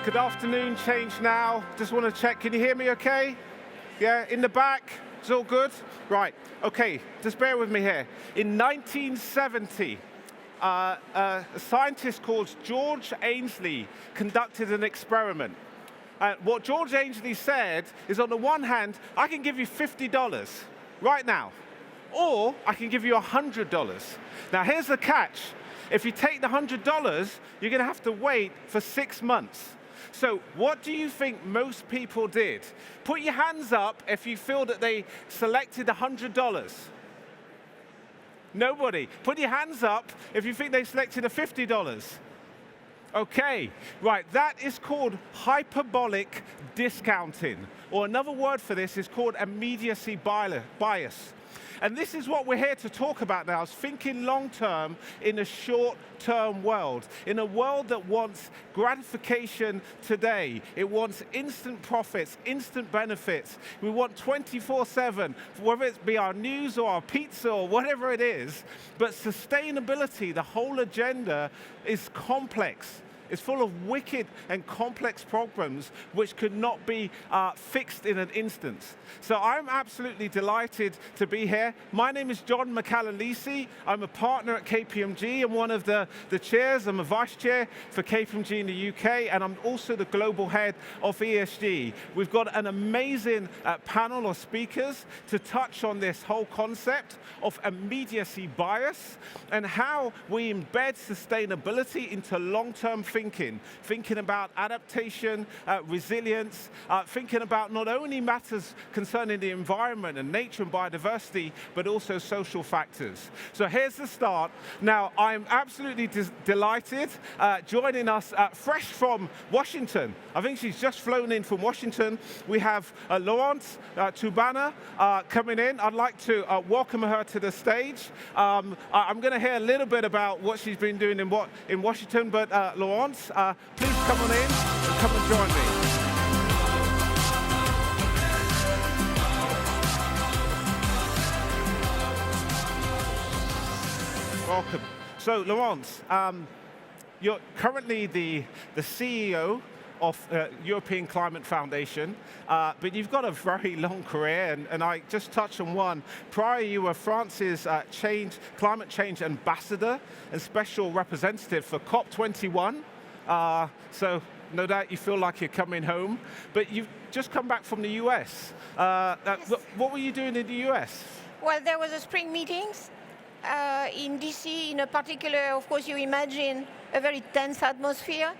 Good afternoon, ChangeNOW. Just want to check, can you hear me okay? Yeah, in the back, it's all good? Right, okay, just bear with me here. In 1970, a scientist called George Ainsley conducted an experiment. What George Ainsley said is, on the one hand, I can give you $50 right now, or I can give you $100. Now here's the catch. If you take the $100, you're going to have to wait for 6 months. So what do you think most people did? Put your hands up if you feel that they selected $100. Nobody. Put your hands up if you think they selected $50. Okay, right, that is called hyperbolic discounting. Or another word for this is called immediacy bias. And this is what we're here to talk about now, is thinking long-term in a short-term world. In a world that wants gratification today. It wants instant profits, instant benefits. We want 24/7, whether it be our news or our pizza or whatever it is. But sustainability, the whole agenda, is complex. It's full of wicked and complex problems which could not be fixed in an instant. So I'm absolutely delighted to be here. My name is John McAlalisi. I'm a partner at KPMG. I'm one of the chairs. I'm a vice chair for KPMG in the UK, and I'm also the global head of ESG. We've got an amazing panel of speakers to touch on this whole concept of immediacy bias and how we embed sustainability into long-term thinking about adaptation, resilience, thinking about not only matters concerning the environment and nature and biodiversity, but also social factors. So here's the start. Now, I'm absolutely delighted. Joining us fresh from Washington. I think she's just flown in from Washington. We have Laurence, Tubiana coming in. I'd like to welcome her to the stage. I'm going to hear a little bit about what she's been doing in Washington, but Laurence, please come on in and come and join me. Welcome. So, Laurence, you're currently the CEO of European Climate Foundation, but you've got a very long career, and I just touched on one. Prior, you were France's climate change ambassador and special representative for COP21. So no doubt you feel like you're coming home, but you've just come back from the US. Yes. What were you doing in the US? Well, there was a spring meetings in DC. In particular, of course, you imagine a very tense atmosphere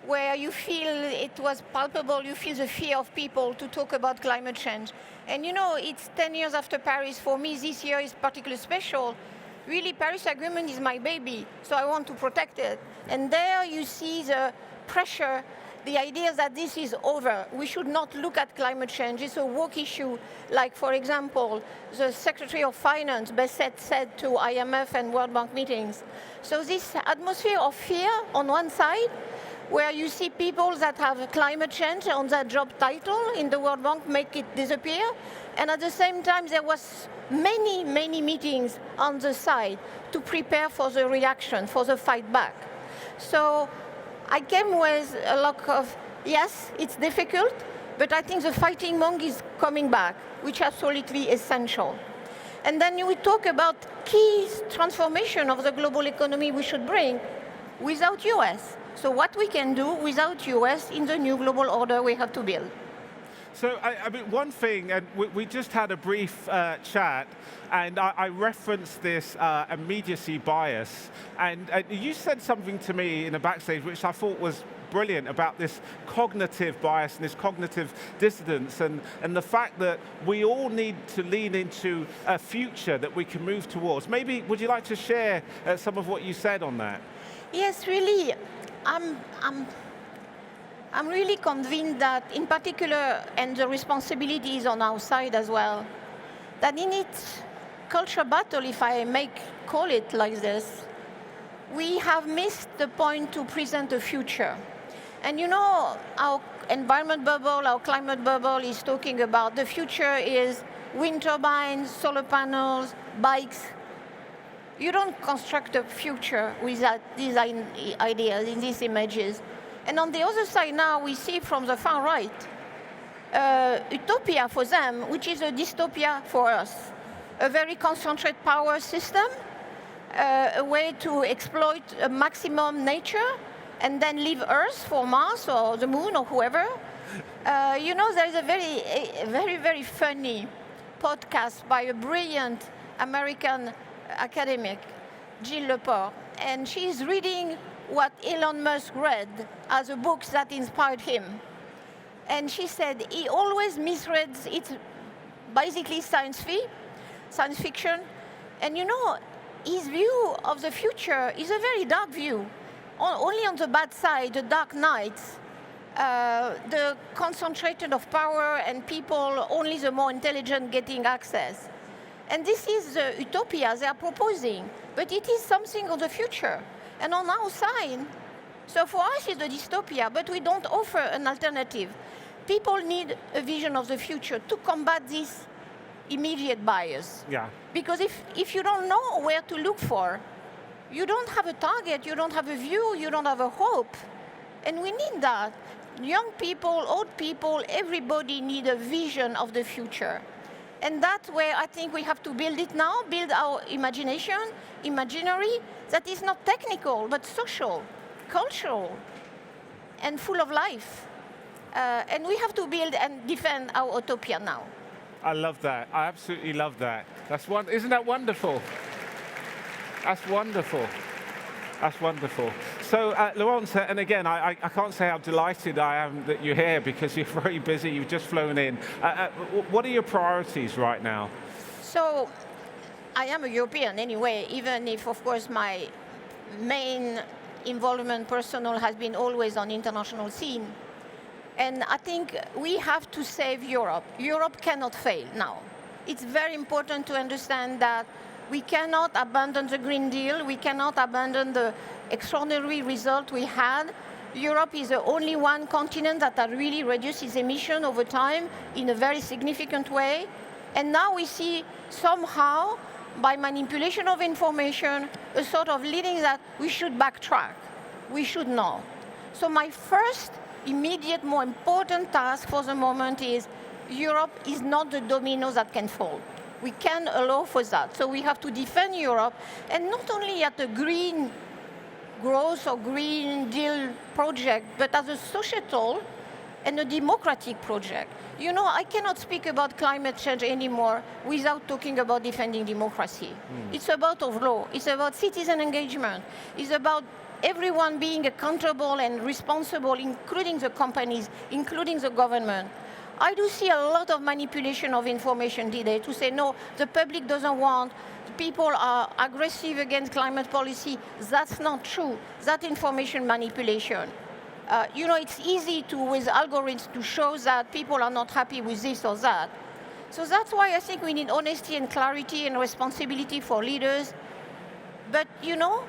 where you feel it was palpable, you feel the fear of people to talk about climate change. And you know, it's 10 years after Paris. For me, this year is particularly special. Really, Paris Agreement is my baby, so I want to protect it. And there you see the pressure, the idea that this is over. We should not look at climate change. It's a woke issue. Like, for example, the Secretary of Finance, Besset, said to IMF and World Bank meetings. So this atmosphere of fear on one side, where you see people that have climate change on their job title in the World Bank make it disappear. And at the same time, there was many, many meetings on the side to prepare for the reaction, for the fight back. So I came with a lot of, yes, it's difficult, but I think the fighting monk is coming back, which is absolutely essential. And then we talk about key transformation of the global economy we should bring without US. So what we can do without US in the new global order we have to build. So, I mean, one thing, and we just had a brief chat, and I referenced this immediacy bias, and you said something to me in the backstage which I thought was brilliant about this cognitive bias and this cognitive dissonance, and the fact that we all need to lean into a future that we can move towards. Maybe, would you like to share some of what you said on that? Yes, really. I'm really convinced that, in particular, and the responsibility is on our side as well, that in its culture battle, if I may call it like this, we have missed the point to present a future. And you know, our environment bubble, our climate bubble is talking about the future is wind turbines, solar panels, bikes. You don't construct a future with these ideas, in these images. And on the other side now, we see from the far right, utopia for them, which is a dystopia for us. A very concentrated power system, a way to exploit a maximum nature, and then leave Earth for Mars or the Moon or whoever. You know, there is a very funny podcast by a brilliant American academic, Jill Lepore, and she's reading what Elon Musk read as the books that inspired him. And she said he always misreads it, basically science fiction. And you know, his view of the future is a very dark view. Only on the bad side, the dark nights, the concentration of power and people, only the more intelligent getting access. And this is the utopia they are proposing, but it is something of the future. And on our side, so for us it's a dystopia, but we don't offer an alternative. People need a vision of the future to combat this immediate bias. Yeah. Because if you don't know where to look for, you don't have a target, you don't have a view, you don't have a hope. And we need that. Young people, old people, everybody need a vision of the future. And that's where I think we have to build it now, build our imagination, imaginary, that is not technical, but social, cultural, and full of life. And we have to build and defend our utopia now. I love that. I absolutely love that. Isn't that wonderful? That's wonderful. That's wonderful. So, Laurence, and again, I can't say how delighted I am that you're here because you're very busy, you've just flown in. What are your priorities right now? So, I am a European anyway, even if, of course, my main involvement personal has been always on international scene. And I think we have to save Europe. Europe cannot fail now. It's very important to understand that we cannot abandon the Green Deal. We cannot abandon the extraordinary result we had. Europe is the only one continent that has really reduced its emission over time in a very significant way. And now we see somehow, by manipulation of information, a sort of leading that we should backtrack. We should not. So my first immediate, more important task for the moment is Europe is not the domino that can fall. We can't allow for that. So we have to defend Europe, and not only at the green growth or Green Deal project, but as a societal and a democratic project. You know, I cannot speak about climate change anymore without talking about defending democracy. It's about law. It's about citizen engagement. It's about everyone being accountable and responsible, including the companies, including the government. I do see a lot of manipulation of information today to say, no, the public doesn't want, people are aggressive against climate policy. That's not true. That's information manipulation. You know, it's easy to, with algorithms, to show that people are not happy with this or that. So that's why I think we need honesty and clarity and responsibility for leaders. But, you know,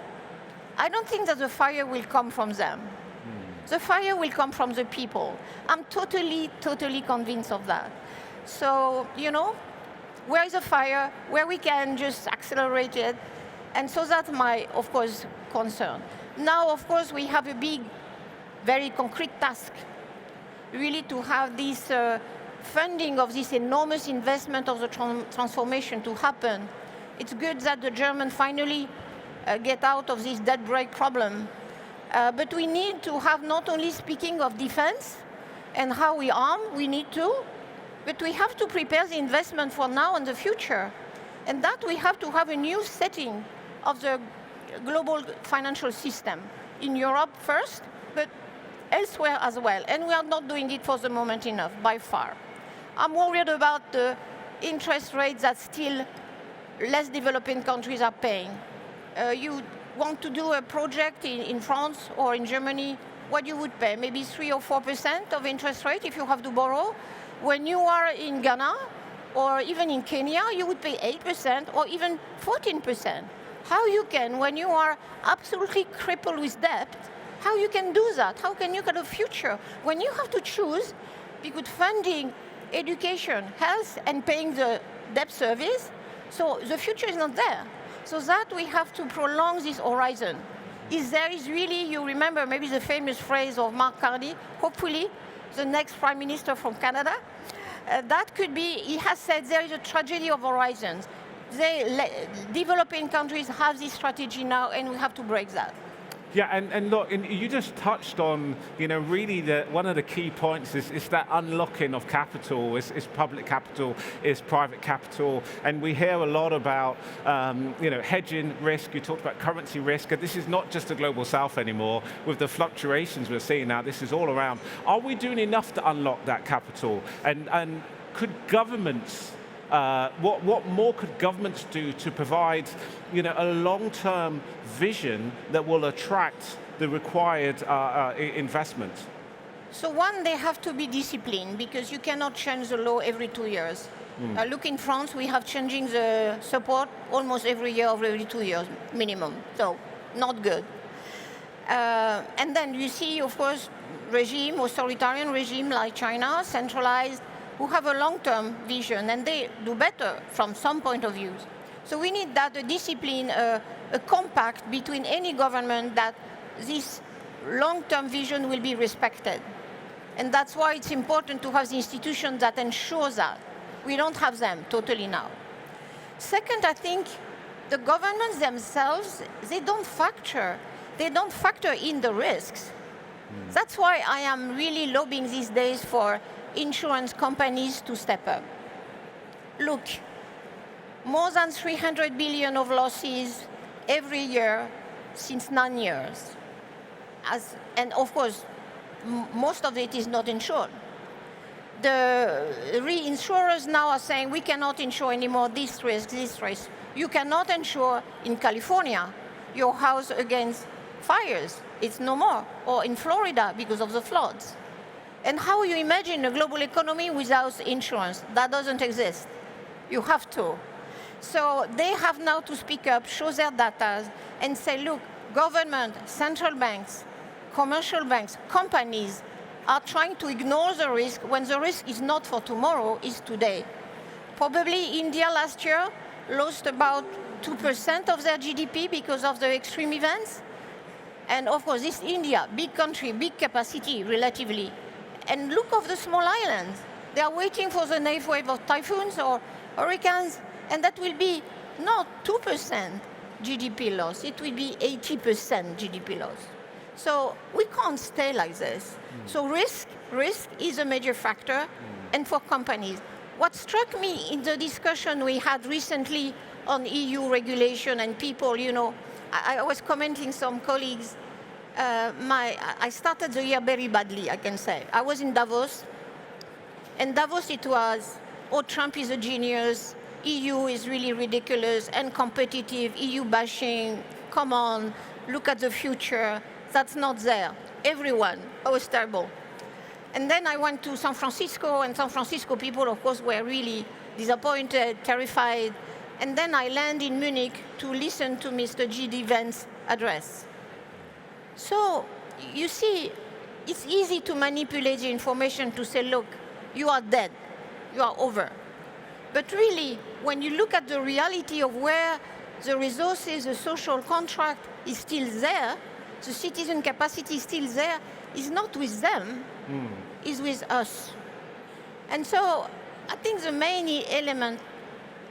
I don't think that the fire will come from them. The fire will come from the people. I'm totally convinced of that. So, you know, where is the fire? Where we can just accelerate it. And so that's my, of course, concern. Now, of course, we have a big, very concrete task, really to have this funding of this enormous investment of the transformation to happen. It's good that the Germans finally get out of this debt brake problem. But we need to have not only speaking of defense and how we arm, we need to, but we have to prepare the investment for now and the future. And that we have to have a new setting of the global financial system in Europe first, but elsewhere as well. And we are not doing it for the moment enough, by far. I'm worried about the interest rates that still less developing countries are paying. You want to do a project in France or in Germany, what you would pay, maybe 3 or 4% of interest rate if you have to borrow. When you are in Ghana or even in Kenya, you would pay 8% or even 14%. How you can, when you are absolutely crippled with debt, how you can do that? How can you get a future? When you have to choose between funding education, health, and paying the debt service, so the future is not there. So that we have to prolong this horizon. is there is really, you remember maybe the famous phrase of Mark Carney, hopefully the next Prime Minister from Canada, that could be, he has said there is a tragedy of horizons. Developing countries have this strategy now, and we have to break that. Yeah, and look, you just touched on, really one of the key points is that unlocking of capital, is public capital, is private capital, and we hear a lot about, hedging risk. You talked about currency risk, and this is not just the global south anymore. With the fluctuations we're seeing now, this is all around. Are we doing enough to unlock that capital? And could governments, what more could governments do to provide, a long-term vision that will attract the required investment? So one, they have to be disciplined, because you cannot change the law every 2 years. Look, in France, we have changing the support almost every year or every 2 years minimum. So not good. And then you see, of course, authoritarian regime like China, centralized, who have a long-term vision, and they do better from some point of view. So we need that, a discipline, a compact between any government, that this long-term vision will be respected. And that's why it's important to have the institutions that ensure that. We don't have them totally now. Second, I think the governments themselves, they don't factor in the risks. That's why I am really lobbying these days for insurance companies to step up. Look, more than 300 billion of losses every year since 9 years. And of course, most of it is not insured. The reinsurers now are saying, we cannot insure anymore this risk, this risk. You cannot insure in California your house against fires. It's no more. Or in Florida because of the floods. And how you imagine a global economy without insurance? That doesn't exist. You have to. So they have now to speak up, show their data, and say, look, government, central banks, commercial banks, companies are trying to ignore the risk when the risk is not for tomorrow, it's today. Probably India last year lost about 2% of their GDP because of the extreme events. And of course, this India, big country, big capacity relatively. And look of the small islands. They are waiting for the next wave of typhoons or hurricanes, and that will be not 2% GDP loss, it will be 80% GDP loss. So we can't stay like this. So risk is a major factor, and for companies. What struck me in the discussion we had recently on EU regulation and people, I was commenting some colleagues, I started the year very badly, I can say. I was in Davos, and Davos it was, oh, Trump is a genius, EU is really ridiculous and competitive, EU bashing, come on, look at the future. That's not there. Everyone, oh, it's terrible. And then I went to San Francisco, and San Francisco people, of course, were really disappointed, terrified. And then I landed in Munich to listen to Mr. G.D. Vance's address. So you see, it's easy to manipulate the information to say, look, you are dead, you are over. But really, when you look at the reality of where the resources, the social contract is still there, the citizen capacity is still there, is not with them, is with us. And so I think the main element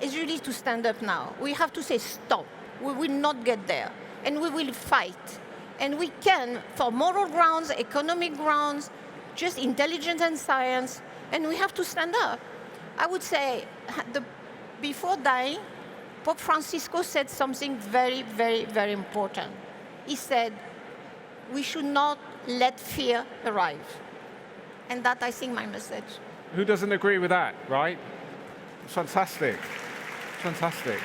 is really to stand up now. We have to say stop. We will not get there. And we will fight. And we can, for moral grounds, economic grounds, just intelligence and science, and we have to stand up. I would say, before dying, Pope Francisco said something very, very, very important. He said, we should not let fear arrive. And that, I think, my message. Who doesn't agree with that, right? Fantastic. Fantastic.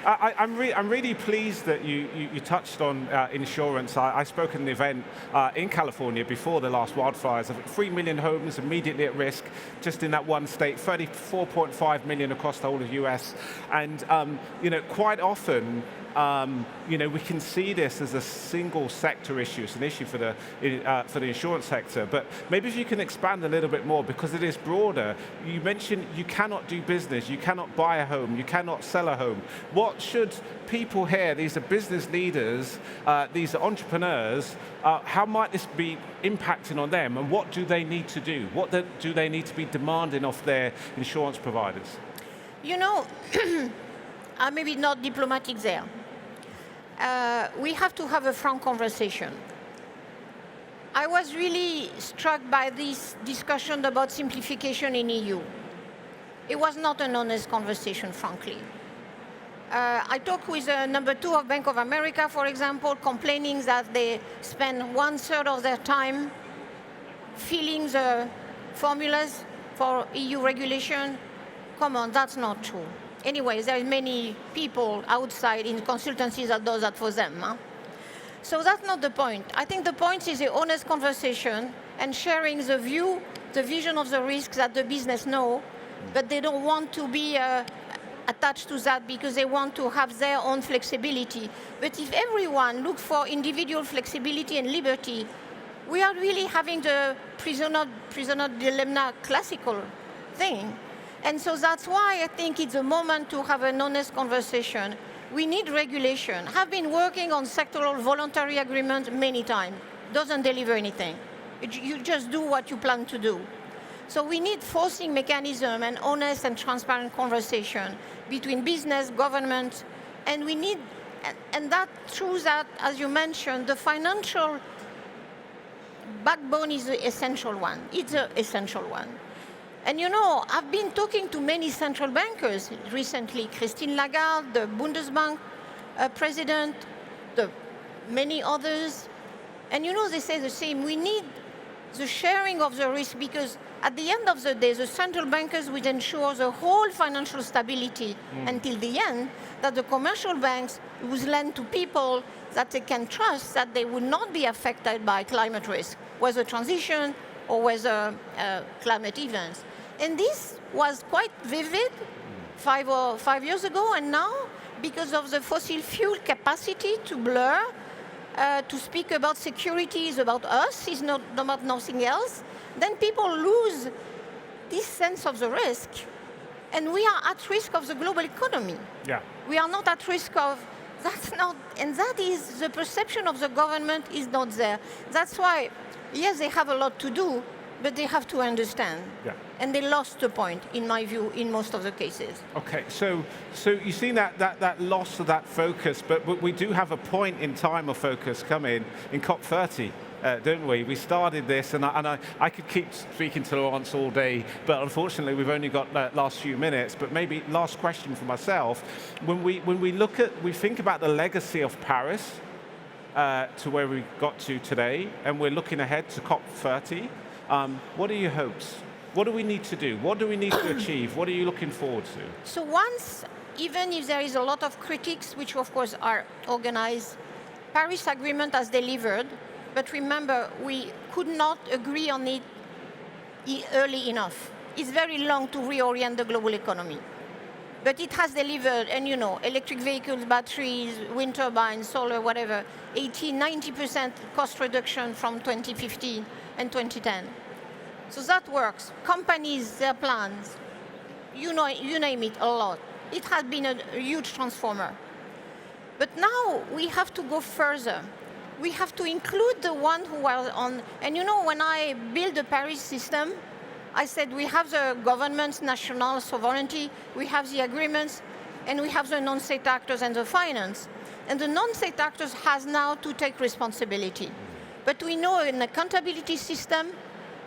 I'm really pleased that you touched on insurance. I spoke at an event in California before the last wildfires. 3 million homes immediately at risk, just in that one state, 34.5 million across the whole of the US. And quite often, we can see this as a single sector issue. It's an issue for the insurance sector. But maybe if you can expand a little bit more, because it is broader. You mentioned you cannot do business, you cannot buy a home, you cannot sell a home. What should people here, these are business leaders, these are entrepreneurs, how might this be impacting on them, and what do they need to do? What do they need to be demanding of their insurance providers? I'm maybe not diplomatic there. We have to have a frank conversation. I was really struck by this discussion about simplification in EU. It was not an honest conversation, frankly. I talked with number 2 of Bank of America, for example, complaining that they spend 1/3 of their time filling the formulas for EU regulation. Come on, that's not true. Anyways, there are many people outside in consultancies that do that for them. Huh? So that's not the point. I think the point is the honest conversation and sharing the view, the vision of the risks that the business know, but they don't want to be attached to that because they want to have their own flexibility. But if everyone looks for individual flexibility and liberty, we are really having the prisoner dilemma classical thing. And so that's why I think it's a moment to have an honest conversation. We need regulation. I've been working on sectoral voluntary agreements many times. Doesn't deliver anything. You just do what you plan to do. So we need forcing mechanism and honest and transparent conversation between business, government, and we need, and that through that, as you mentioned, the financial backbone is the essential one. It's an essential one. And I've been talking to many central bankers recently, Christine Lagarde, the Bundesbank president, many others. And they say the same. We need the sharing of the risk because at the end of the day, the central bankers will ensure the whole financial stability until the end, that the commercial banks will lend to people that they can trust that they will not be affected by climate risk, whether transition or whether climate events. And this was quite vivid 5 years ago, and now, because of the fossil fuel capacity to blur, to speak about security is about us, is not about nothing else, then people lose this sense of the risk. And we are at risk of the global economy. Yeah. We are not at risk of, and that is, the perception of the government is not there. That's why, yes, they have a lot to do, but they have to understand. Yeah. And they lost the point, in my view, in most of the cases. Okay, so you've seen that loss of that focus, but we do have a point in time of focus coming in COP30, don't we? We started this, and I could keep speaking to Laurence all day, but unfortunately we've only got the last few minutes. But maybe last question for myself: when we think about the legacy of Paris to where we got to today, and we're looking ahead to COP30. What are your hopes? What do we need to do? What do we need to achieve? What are you looking forward to? So once, even if there is a lot of critics, which of course are organized, Paris Agreement has delivered, but remember, we could not agree on it early enough. It's very long to reorient the global economy. But it has delivered, and electric vehicles, batteries, wind turbines, solar, whatever, 80–90% cost reduction from 2015 and 2010. So that works. Companies, their plans, you name it, a lot. It has been a huge transformer. But now we have to go further. We have to include the one who are on, and when I built the Paris system, I said we have the government's national sovereignty, we have the agreements, and we have the non-state actors and the finance. And the non-state actors has now to take responsibility. But we know an accountability system,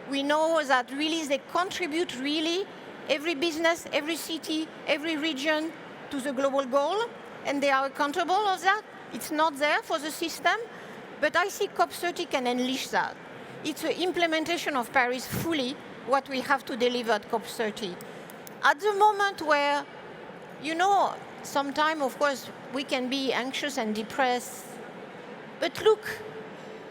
we know that really they contribute really, every business, every city, every region to the global goal, and they are accountable of that. It's not there for the system, but I see COP30 can unleash that. It's the implementation of Paris fully, what we have to deliver at COP30. At the moment where, sometimes, of course, we can be anxious and depressed, but look,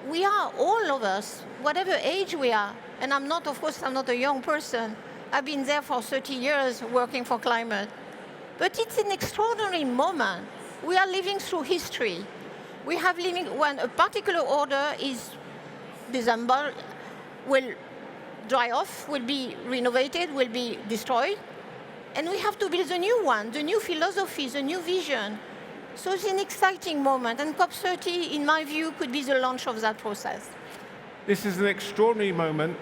we are, all of us, whatever age we are, and I'm not a young person. I've been there for 30 years working for climate. But it's an extraordinary moment. we are living through history. We have living when a particular order is disassembled, will dry off, will be renovated, will be destroyed, and we have to build a new one, the new philosophy, the new vision. So it's an exciting moment, and COP30, in my view, could be the launch of that process. This is an extraordinary moment.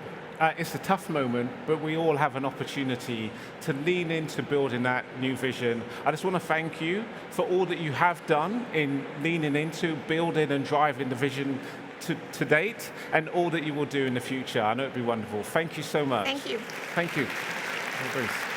It's a tough moment, but we all have an opportunity to lean into building that new vision. I just want to thank you for all that you have done in leaning into building and driving the vision to date, and all that you will do in the future. I know it'll be wonderful. Thank you so much. Thank you. Thank you. Bruce.